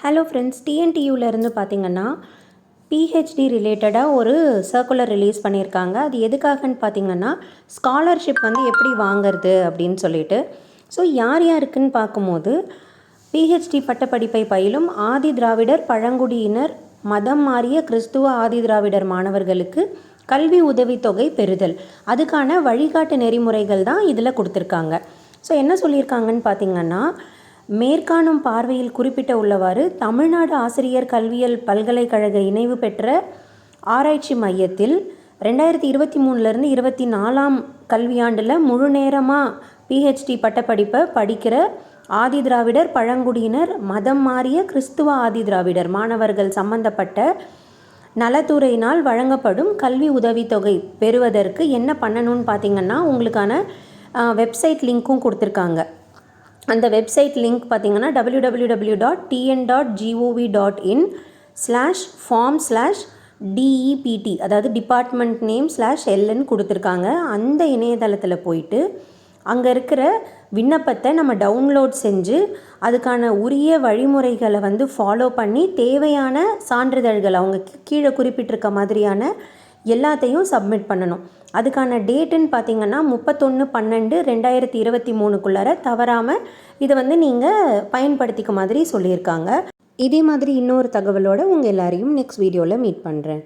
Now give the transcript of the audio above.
Hello friends, டிஎன்டியூலேருந்து பார்த்தீங்கன்னா PhD ரிலேட்டடாக ஒரு சர்க்குலர் ரிலீஸ் பண்ணியிருக்காங்க. அது எதுக்காகன்னு பார்த்தீங்கன்னா, ஸ்காலர்ஷிப் வந்து எப்படி வாங்கிறது அப்படின்னு சொல்லிட்டு. ஸோ யார் யாருக்குன்னு பார்க்கும்போது, பிஹெச்டி பட்டப்படிப்பை பயிலும் ஆதி திராவிடர், பழங்குடியினர், மதம் மாறிய கிறிஸ்துவ ஆதி திராவிடர் மாணவர்களுக்கு கல்வி உதவித்தொகை பெறுதல், அதுக்கான வழிகாட்டு நெறிமுறைகள் தான் இதில் கொடுத்துருக்காங்க. ஸோ என்ன சொல்லியிருக்காங்கன்னு பார்த்தீங்கன்னா, மேற்காணும் பார்வையில் குறிப்பிட்ட உள்ளவாறு தமிழ்நாடு ஆசிரியர் கல்வியியல் பல்கலைக்கழக இணைவு பெற்ற ஆராய்ச்சி மையத்தில் 2023லேருந்து 24ஆம் கல்வியாண்டில் முழு நேரமாக பிஹெச்டி பட்டப்படிப்பை படிக்கிற ஆதி திராவிடர், பழங்குடியினர், மதம் மாறிய கிறிஸ்துவ ஆதி திராவிடர் மாணவர்கள் சம்பந்தப்பட்ட நலத்துறையினால் வழங்கப்படும் கல்வி உதவித்தொகை பெறுவதற்கு என்ன பண்ணணும்னு பார்த்தீங்கன்னா, உங்களுக்கான வெப்சைட் லிங்க்கும் கொடுத்துருக்காங்க. அந்த வெப்சைட் லிங்க் பார்த்தீங்கன்னா www.tn.gov.in/form/DEPT, அதாவது டிபார்ட்மெண்ட் நேம் /LN கொடுத்துருக்காங்க. அந்த இணையதளத்தில் போயிட்டு அங்கே இருக்கிற விண்ணப்பத்தை நம்ம டவுன்லோட் செஞ்சு அதுக்கான உரிய வழிமுறைகளை வந்து ஃபாலோ பண்ணி தேவையான சான்றிதழ்கள் அவங்க கீழே குறிப்பிட்டிருக்க மாதிரியான எல்லாத்தையும் சப்மிட் பண்ணணும். அதுக்கான டேட்டுன்னு பார்த்தீங்கன்னா 31/12/2023க்குள்ளார தவறாமல் இதை வந்து நீங்கள் பயன்படுத்திக்க மாதிரி சொல்லியிருக்காங்க. இதே மாதிரி இன்னொரு தகவலோடு உங்கள் எல்லாரையும் நெக்ஸ்ட் வீடியோவில் மீட் பண்ணுறேன்.